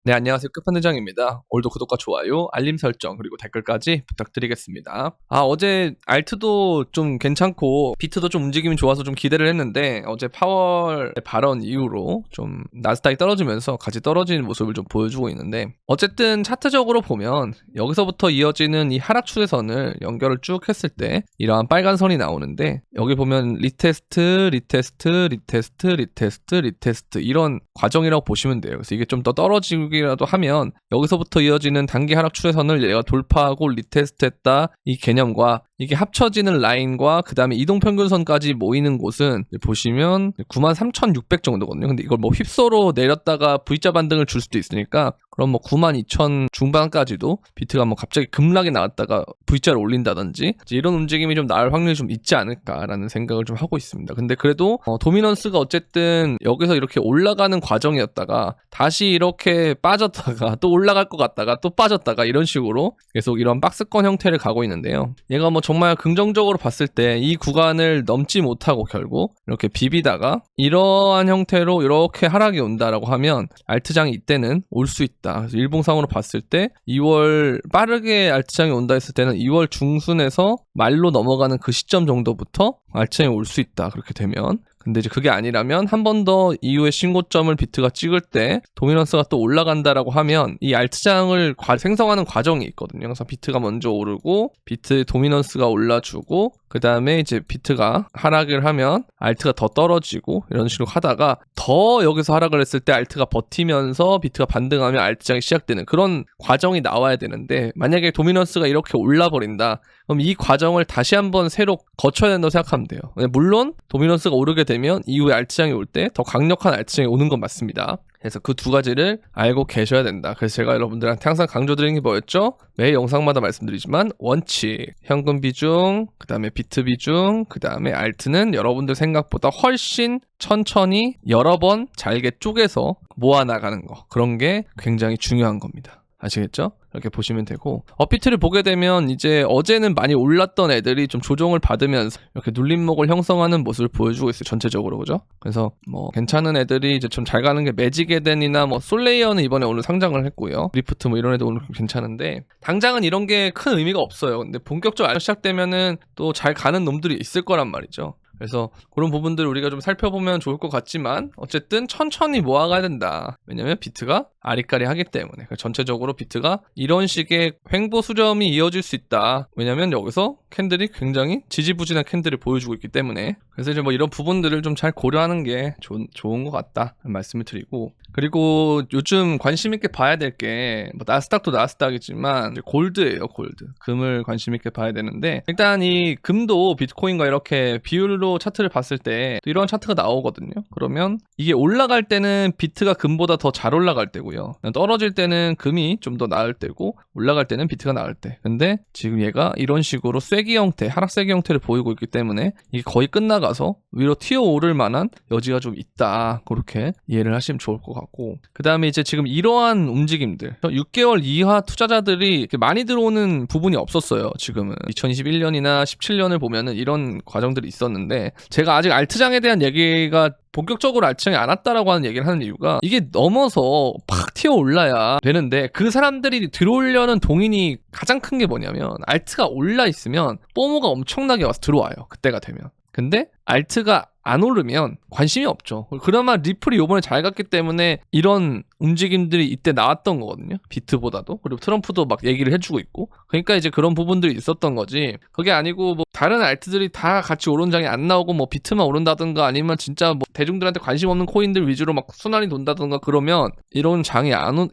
네, 안녕하세요. 끝판대장입니다. 오늘도 구독과 좋아요, 알림 설정, 그리고 댓글까지 부탁드리겠습니다. 어제 알트도 좀 괜찮고 비트도 좀 움직임이 좋아서 좀 기대를 했는데 어제 파월 발언 이후로 좀 나스닥이 떨어지면서 같이 떨어지는 모습을 좀 보여주고 있는데, 어쨌든 차트적으로 보면 여기서부터 이어지는 이 하락 추세선을 연결을 쭉 했을 때 이러한 빨간 선이 나오는데, 여기 보면 리테스트, 리테스트, 리테스트, 리테스트, 리테스트 이런 과정이라고 보시면 돼요. 그래서 이게 좀 더 떨어지기라도 하면 여기서부터 이어지는 단기 하락 추세선을 얘가 돌파하고 리테스트했다, 이 개념과 이게 합쳐지는 라인과 그 다음에 이동평균선까지 모이는 곳은 보시면 93,600 정도거든요. 근데 이걸 뭐 휩소로 내렸다가 V자 반등을 줄 수도 있으니까, 그럼 뭐 92,000 중반까지도 비트가 뭐 갑자기 급락이 나왔다가 V자를 올린다든지 이런 움직임이 좀 나올 확률이 좀 있지 않을까라는 생각을 좀 하고 있습니다. 근데 그래도 도미넌스가 어쨌든 여기서 이렇게 올라가는 과정이었다가 다시 이렇게 빠졌다가 또 올라갈 것 같다가 또 빠졌다가 이런 식으로 계속 이런 박스권 형태를 가고 있는데요. 얘가 뭐 정말 긍정적으로 봤을 때 이 구간을 넘지 못하고 결국 이렇게 비비다가 이러한 형태로 이렇게 하락이 온다라고 하면 알트장이 이때는 올 수 있다. 그래서 일봉상으로 봤을 때 2월 빠르게 알트장이 온다 했을 때는 2월 중순에서 말로 넘어가는 그 시점 정도부터 알트장이 올 수 있다. 그렇게 되면. 근데 이제 그게 아니라면 한 번 더 이후에 신고점을 비트가 찍을 때 도미넌스가 또 올라간다라고 하면 이 알트장을 생성하는 과정이 있거든요. 그래서 비트가 먼저 오르고 비트의 도미넌스가 올라주고 그 다음에 이제 비트가 하락을 하면 알트가 더 떨어지고 이런 식으로 하다가 더 여기서 하락을 했을 때 알트가 버티면서 비트가 반등하면 알트장이 시작되는 그런 과정이 나와야 되는데, 만약에 도미넌스가 이렇게 올라버린다 그럼 이 과정을 다시 한번 새로 거쳐야 된다고 생각하면 돼요. 물론 도미넌스가 오르게 되면 이후에 알트장이 올 때 더 강력한 알트장이 오는 건 맞습니다. 그래서 그 두 가지를 알고 계셔야 된다. 그래서 제가 여러분들한테 항상 강조드리는 게 뭐였죠? 매 영상마다 말씀드리지만 원칙, 현금 비중, 그 다음에 비트 비중, 그 다음에 알트는 여러분들 생각보다 훨씬 천천히 여러 번 잘게 쪼개서 모아나가는 거, 그런 게 굉장히 중요한 겁니다. 아시겠죠? 이렇게 보시면 되고, 업비트를 보게 되면 이제 어제는 많이 올랐던 애들이 좀 조정을 받으면서 이렇게 눌림목을 형성하는 모습을 보여주고 있어요. 전체적으로. 그죠? 그래서 뭐 괜찮은 애들이 이제 좀 잘 가는 게 매직 에덴이나 뭐 솔레이어는 이번에 오늘 상장을 했고요. 리프트 뭐 이런 애들 오늘 괜찮은데, 당장은 이런 게 큰 의미가 없어요. 근데 본격적으로 시작되면은 또 잘 가는 놈들이 있을 거란 말이죠. 그래서 그런 부분들을 우리가 좀 살펴보면 좋을 것 같지만, 어쨌든 천천히 모아가야 된다. 왜냐면 비트가 아리까리하기 때문에. 전체적으로 비트가 이런 식의 횡보 수렴이 이어질 수 있다. 왜냐면 여기서 캔들이 굉장히 지지부진한 캔들을 보여주고 있기 때문에. 그래서 이제 뭐 이런 부분들을 좀 잘 고려하는 게 좋은 것 같다 말씀을 드리고, 그리고 요즘 관심 있게 봐야 될 게 뭐 나스닥도 나스닥이지만 골드예요. 골드. 금을 관심 있게 봐야 되는데, 일단 이 금도 비트코인과 이렇게 비율로 차트를 봤을 때 이런 차트가 나오거든요. 그러면 이게 올라갈 때는 비트가 금보다 더 잘 올라갈 때고요, 떨어질 때는 금이 좀 더 나을 때고, 올라갈 때는 비트가 나을 때. 근데 지금 얘가 이런 식으로 쐐기 형태, 하락 쐐기 형태를 보이고 있기 때문에 이게 거의 끝나가서 위로 튀어오를 만한 여지가 좀 있다. 그렇게 이해를 하시면 좋을 것 같고, 그 다음에 이제 지금 이러한 움직임들, 6개월 이하 투자자들이 많이 들어오는 부분이 없었어요. 지금은 2021년이나 17년을 보면은 이런 과정들이 있었는데, 제가 아직 알트장에 대한 얘기가 본격적으로 알트장이 안 왔다라고 하는 얘기를 하는 이유가, 이게 넘어서 팍 튀어 올라야 되는데 그 사람들이 들어오려는 동인이 가장 큰 게 뭐냐면, 알트가 올라 있으면 뽀모가 엄청나게 와서 들어와요. 그때가 되면. 근데 알트가 안 오르면 관심이 없죠. 그나마 리플이 요번에 잘 갔기 때문에 이런 움직임들이 이때 나왔던 거거든요. 비트보다도. 그리고 트럼프도 막 얘기를 해주고 있고. 그러니까 이제 그런 부분들이 있었던 거지. 그게 아니고 뭐 다른 알트들이 다 같이 오른 장이 안 나오고 뭐 비트만 오른다든가, 아니면 진짜 뭐 대중들한테 관심 없는 코인들 위주로 막 순환이 돈다든가 그러면 이런 장이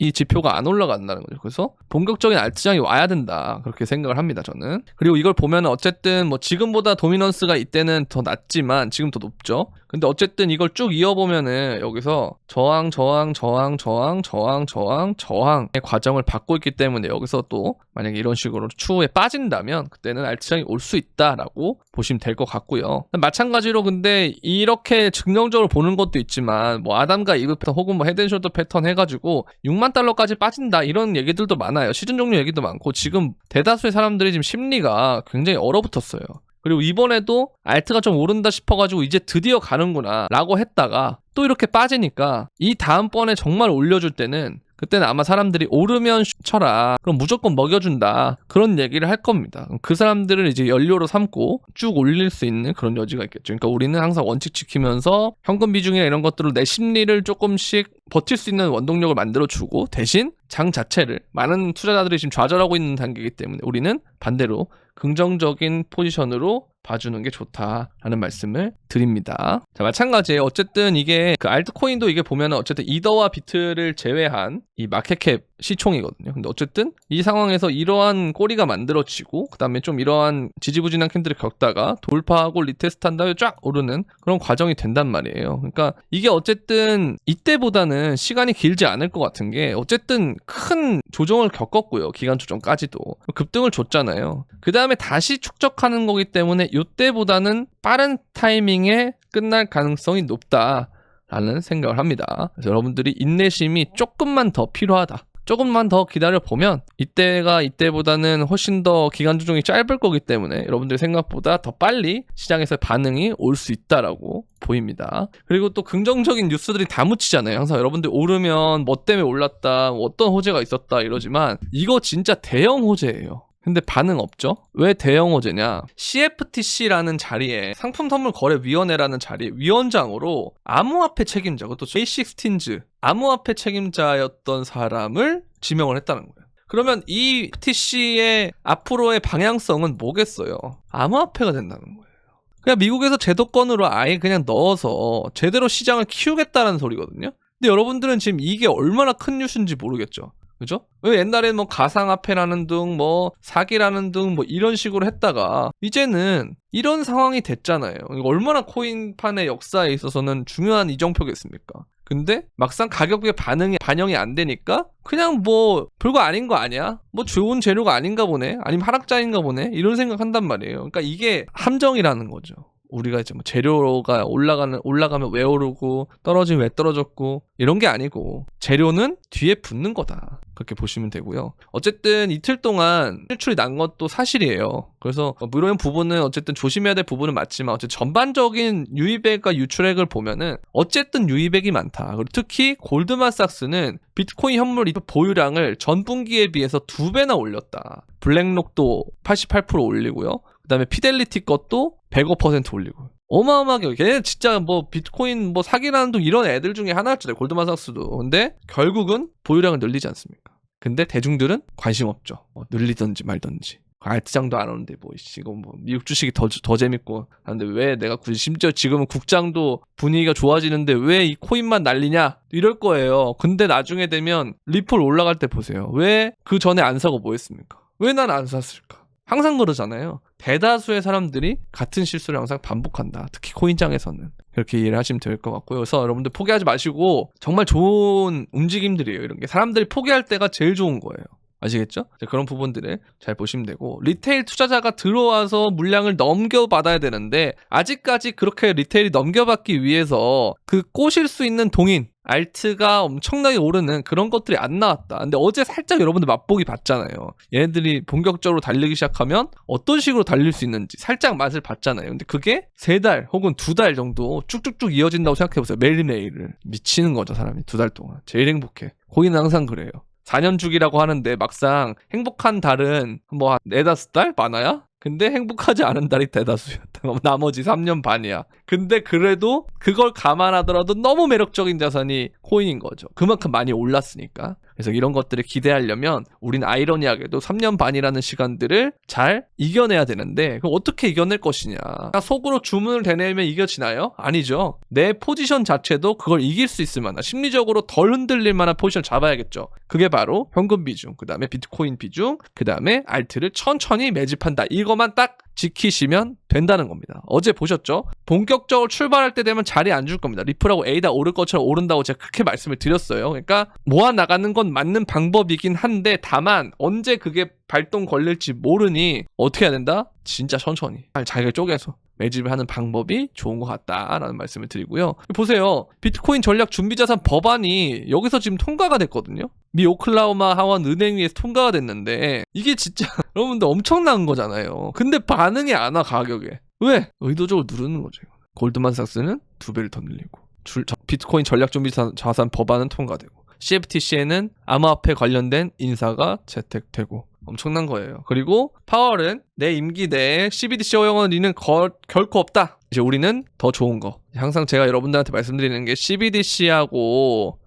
이 지표가 안 올라간다는 거죠. 그래서 본격적인 알트장이 와야 된다. 그렇게 생각을 합니다, 저는. 그리고 이걸 보면 어쨌든 뭐 지금보다 도미넌스가 이때는 더 낮지만 지금 더 높죠. 근데 어쨌든 이걸 쭉 이어보면은 여기서 저항, 저항, 저항, 저항, 저항, 저항, 저항의 과정을 받고 있기 때문에, 여기서 또 만약에 이런 식으로 추후에 빠진다면 그때는 알트장이 올 수 있다라고 보시면 될 것 같고요. 마찬가지로 근데 이렇게 긍정적으로 보는 것도 있지만, 뭐 아담과 이브 패턴 혹은 뭐 헤드앤숄더 패턴 해가지고 6만 달러까지 빠진다 이런 얘기들도 많아요. 시즌 종료 얘기도 많고, 지금 대다수의 사람들이 지금 심리가 굉장히 얼어붙었어요. 그리고 이번에도 알트가 좀 오른다 싶어가지고 이제 드디어 가는구나 라고 했다가 또 이렇게 빠지니까 이 다음번에 정말 올려줄 때는 그때는 아마 사람들이 오르면 쳐라. 그럼 무조건 먹여준다. 그런 얘기를 할 겁니다. 그 사람들을 이제 연료로 삼고 쭉 올릴 수 있는 그런 여지가 있겠죠. 그러니까 우리는 항상 원칙 지키면서 현금 비중이나 이런 것들로 내 심리를 조금씩 버틸 수 있는 원동력을 만들어주고 대신 장 자체를 많은 투자자들이 지금 좌절하고 있는 단계이기 때문에 우리는 반대로 긍정적인 포지션으로 봐주는 게 좋다라는 말씀을 드립니다. 자, 마찬가지예요. 어쨌든 이게 그 알트코인도 이게 보면은 어쨌든 이더와 비트를 제외한 이 마켓캡 시총이거든요. 근데 어쨌든 이 상황에서 이러한 꼬리가 만들어지고 그다음에 좀 이러한 지지부진한 캔들을 겪다가 돌파하고 리테스트한 다음에 쫙 오르는 그런 과정이 된단 말이에요. 그러니까 이게 어쨌든 이때보다는 시간이 길지 않을 것 같은 게 어쨌든 큰 조정을 겪었고요. 기간 조정까지도 급등을 줬잖아요. 그 다음에 다시 축적하는 거기 때문에 이때보다는 빠른 타이밍에 끝날 가능성이 높다라는 생각을 합니다. 그래서 여러분들이 인내심이 조금만 더 필요하다. 조금만 더 기다려보면 이때가 이때보다는 훨씬 더 기간 조정이 짧을 거기 때문에 여러분들 생각보다 더 빨리 시장에서 반응이 올 수 있다라고 보입니다. 그리고 또 긍정적인 뉴스들이 다 묻히잖아요. 항상 여러분들 오르면 뭐 때문에 올랐다, 어떤 호재가 있었다 이러지만 이거 진짜 대형 호재예요. 근데 반응 없죠? 왜 대형 호재냐? CFTC라는 자리에 상품선물거래위원회라는 자리에 위원장으로 암호화폐 책임자, 그것도 J16즈 암호화폐 책임자였던 사람을 지명을 했다는 거예요. 그러면 이 TC의 앞으로의 방향성은 뭐겠어요? 암호화폐가 된다는 거예요. 그냥 미국에서 제도권으로 아예 그냥 넣어서 제대로 시장을 키우겠다는 소리거든요. 근데 여러분들은 지금 이게 얼마나 큰 뉴스인지 모르겠죠? 그죠? 왜 옛날에는 뭐 가상화폐라는 등 뭐 사기라는 등 뭐 이런 식으로 했다가 이제는 이런 상황이 됐잖아요. 얼마나 코인판의 역사에 있어서는 중요한 이정표겠습니까? 근데 막상 가격의 반영이 안 되니까 그냥 뭐 별거 아닌 거 아니야? 뭐 좋은 재료가 아닌가 보네? 아니면 하락장인가 보네? 이런 생각한단 말이에요. 그러니까 이게 함정이라는 거죠. 우리가 이제 뭐 재료가 올라가면 왜 오르고 떨어지면 왜 떨어졌고 이런 게 아니고 재료는 뒤에 붙는 거다. 그렇게 보시면 되고요. 어쨌든 이틀 동안 실출이 난 것도 사실이에요. 그래서 물론 부분은 어쨌든 조심해야 될 부분은 맞지만 어쨌든 전반적인 유입액과 유출액을 보면은 어쨌든 유입액이 많다. 그리고 특히 골드만삭스는 비트코인 현물 보유량을 전 분기에 비해서 2배나 올렸다. 블랙록도 88% 올리고요. 그 다음에 피델리티 것도 105% 올리고 어마어마하게 걔는 진짜 뭐 비트코인 뭐 사기라는 등 이런 애들 중에 하나였잖아요. 골드만삭스도. 근데 결국은 보유량을 늘리지 않습니까? 근데 대중들은 관심 없죠. 뭐 늘리든지 말든지 알트장도 안 오는데 뭐 이거 뭐 미국 주식이 더 재밌고 하는데 왜 내가 굳이 심지어 지금은 국장도 분위기가 좋아지는데 왜 이 코인만 날리냐 이럴 거예요. 근데 나중에 되면 리플 올라갈 때 보세요. 왜 그 전에 안 사고 뭐 했습니까? 왜 난 안 샀을까? 항상 그러잖아요. 대다수의 사람들이 같은 실수를 항상 반복한다. 특히 코인장에서는. 그렇게 이해를 하시면 될 것 같고요. 그래서 여러분들 포기하지 마시고 정말 좋은 움직임들이에요. 이런 게 사람들이 포기할 때가 제일 좋은 거예요. 아시겠죠? 그런 부분들을 잘 보시면 되고 리테일 투자자가 들어와서 물량을 넘겨받아야 되는데 아직까지 그렇게 리테일이 넘겨받기 위해서 그 꼬실 수 있는 동인 알트가 엄청나게 오르는 그런 것들이 안 나왔다. 근데 어제 살짝 여러분들 맛보기 봤잖아요. 얘네들이 본격적으로 달리기 시작하면 어떤 식으로 달릴 수 있는지 살짝 맛을 봤잖아요. 근데 그게 3달 혹은 2달 정도 쭉쭉쭉 이어진다고 생각해보세요. 매일매일을. 미치는 거죠, 사람이 2달 동안. 제일 행복해. 거기는 항상 그래요. 4년 주기라고 하는데 막상 행복한 달은 뭐 한 4-5달 많아야? 근데 행복하지 않은 달이 대다수였다. 나머지 3년 반이야. 근데 그래도 그걸 감안하더라도 너무 매력적인 자산이 코인인 거죠. 그만큼 많이 올랐으니까. 그래서 이런 것들을 기대하려면 우리는 아이러니하게도 3년 반이라는 시간들을 잘 이겨내야 되는데 그럼 어떻게 이겨낼 것이냐. 속으로 주문을 대내면 이겨지나요? 아니죠. 내 포지션 자체도 그걸 이길 수 있을 만한 심리적으로 덜 흔들릴 만한 포지션을 잡아야겠죠. 그게 바로 현금 비중, 그 다음에 비트코인 비중, 그 다음에 알트를 천천히 매집한다. 이거만 딱 지키시면 된다는 겁니다. 어제 보셨죠? 본격적으로 출발할 때 되면 자리 안 줄 겁니다. 리플하고 에이다 오를 것처럼 오른다고 제가 그렇게 말씀을 드렸어요. 그러니까 모아 나가는 건 맞는 방법이긴 한데 다만 언제 그게 발동 걸릴지 모르니 어떻게 해야 된다? 진짜 천천히 자기가 쪼개서 매집을 하는 방법이 좋은 것 같다라는 말씀을 드리고요. 보세요. 비트코인 전략 준비자산 법안이 여기서 지금 통과가 됐거든요. 미 오클라호마 하원 은행위에서 통과가 됐는데 이게 진짜 여러분들 엄청난 거잖아요. 근데 반응이 안 와 가격에. 왜? 의도적으로 누르는 거죠. 골드만삭스는 2배를 더 늘리고 비트코인 전략 준비자산 법안은 통과되고 CFTC에는 암호화폐 관련된 인사가 채택되고 엄청난 거예요. 그리고 파월은 내 임기 내에 CBDC 허용은 우리는 결코 없다. 이제 우리는 더 좋은 거. 항상 제가 여러분들한테 말씀드리는 게 CBDC하고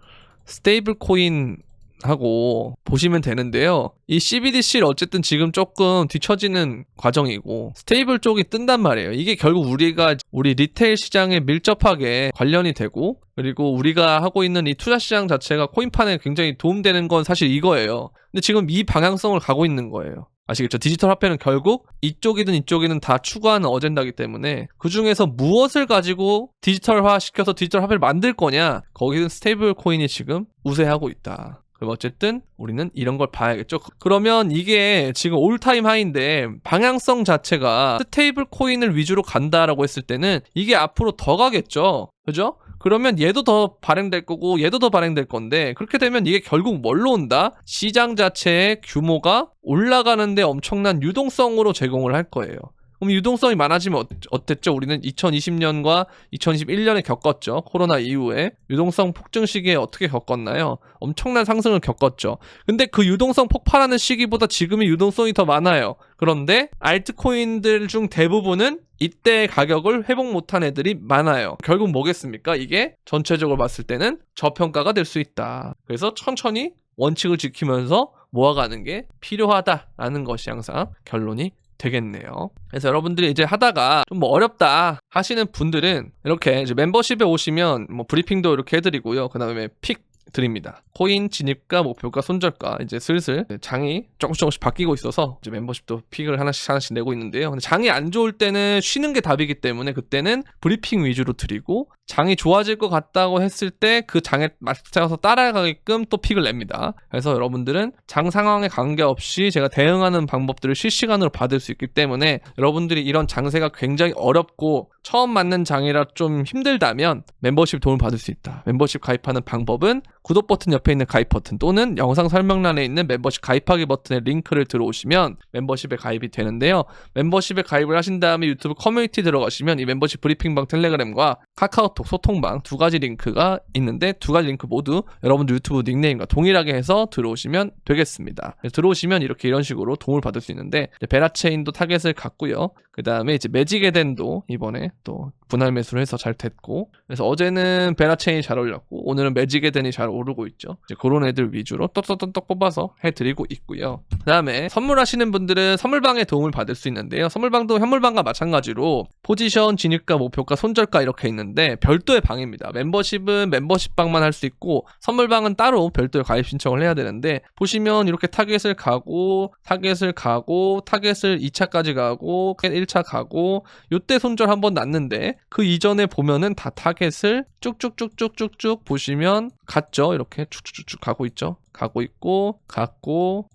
스테이블 코인 하고 보시면 되는데요. 이 CBDC를 어쨌든 지금 조금 뒤처지는 과정이고 스테이블 쪽이 뜬단 말이에요. 이게 결국 우리 리테일 시장에 밀접하게 관련이 되고 그리고 우리가 하고 있는 이 투자 시장 자체가 코인판에 굉장히 도움되는 건 사실 이거예요. 근데 지금 이 방향성을 가고 있는 거예요. 아시겠죠? 디지털 화폐는 결국 이쪽이든 다 추구하는 어젠다이기 때문에 그 중에서 무엇을 가지고 디지털화 시켜서 디지털 화폐를 만들 거냐, 거기는 스테이블 코인이 지금 우세하고 있다. 그럼 어쨌든 우리는 이런 걸 봐야겠죠. 그러면 이게 지금 올타임 하이인데 방향성 자체가 스테이블 코인을 위주로 간다라고 했을 때는 이게 앞으로 더 가겠죠. 그죠? 그러면 얘도 더 발행될 거고 얘도 더 발행될 건데 그렇게 되면 이게 결국 뭘로 온다? 시장 자체의 규모가 올라가는데 엄청난 유동성으로 제공을 할 거예요. 그럼 유동성이 많아지면 어땠죠? 우리는 2020년과 2021년에 겪었죠. 코로나 이후에 유동성 폭증 시기에 어떻게 겪었나요? 엄청난 상승을 겪었죠. 근데 그 유동성 폭발하는 시기보다 지금의 유동성이 더 많아요. 그런데 알트코인들 중 대부분은 이때 가격을 회복 못한 애들이 많아요. 결국 뭐겠습니까? 이게 전체적으로 봤을 때는 저평가가 될 수 있다. 그래서 천천히 원칙을 지키면서 모아가는 게 필요하다라는 것이 항상 결론이 되겠네요. 그래서 여러분들이 이제 하다가 좀 뭐 어렵다 하시는 분들은 이렇게 이제 멤버십에 오시면 뭐 브리핑도 이렇게 해드리고요. 그 다음에 픽 드립니다. 코인 진입가, 목표가, 손절가 이제 슬슬 장이 조금씩 바뀌고 있어서 이제 멤버십도 픽을 하나씩 내고 있는데요. 근데 장이 안 좋을 때는 쉬는 게 답이기 때문에 그때는 브리핑 위주로 드리고 장이 좋아질 것 같다고 했을 때 그 장에 맞춰서 따라가게끔 또 픽을 냅니다. 그래서 여러분들은 장 상황에 관계없이 제가 대응하는 방법들을 실시간으로 받을 수 있기 때문에 여러분들이 이런 장세가 굉장히 어렵고 처음 맞는 장이라 좀 힘들다면 멤버십 도움을 받을 수 있다. 멤버십 가입하는 방법은 구독 버튼 옆에 있는 가입 버튼 또는 영상 설명란에 있는 멤버십 가입하기 버튼에 링크를 들어오시면 멤버십에 가입이 되는데요. 멤버십에 가입을 하신 다음에 유튜브 커뮤니티 들어가시면 이 멤버십 브리핑방 텔레그램과 카카오톡 소통방 두 가지 링크가 있는데 두 가지 링크 모두 여러분들 유튜브 닉네임과 동일하게 해서 들어오시면 되겠습니다. 들어오시면 이런 식으로 도움을 받을 수 있는데 베라체인도 타겟을 갖고요. 그 다음에 이제 매직에덴도 이번에 또 분할 매수를 해서 잘 됐고 그래서 어제는 베라체인이 잘 올렸고 오늘은 매직에덴이 잘 오르고 있죠. 이제 그런 애들 위주로 떡떡떡떡 뽑아서 해드리고 있고요. 그 다음에 선물하시는 분들은 선물방에 도움을 받을 수 있는데요. 선물방도 현물방과 마찬가지로 포지션, 진입가, 목표가, 손절가 이렇게 있는데 별도의 방입니다. 멤버십은 멤버십방만 할 수 있고 선물방은 따로 별도의 가입 신청을 해야 되는데 보시면 이렇게 타겟을 가고 타겟을 2차까지 가고 1차 가고 요때 손절 한번 났는데 그 이전에 보면은 다 타겟을 쭉쭉쭉쭉쭉쭉 보시면 갔죠. 이렇게 쭉쭉쭉 가고 있죠. 가고 있고 갔고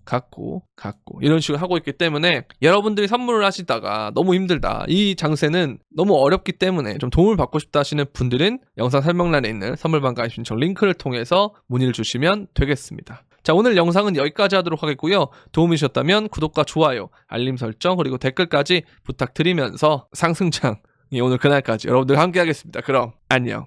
이런 식으로 하고 있기 때문에 여러분들이 선물을 하시다가 너무 힘들다, 이 장세는 너무 어렵기 때문에 좀 도움을 받고 싶다 하시는 분들은 영상 설명란에 있는 선물방 가입 신청 링크를 통해서 문의를 주시면 되겠습니다. 자, 오늘 영상은 여기까지 하도록 하겠고요. 도움이 되셨다면 구독과 좋아요, 알림 설정 그리고 댓글까지 부탁드리면서 상승장 오늘 그날까지 여러분들 함께 하겠습니다. 그럼 안녕.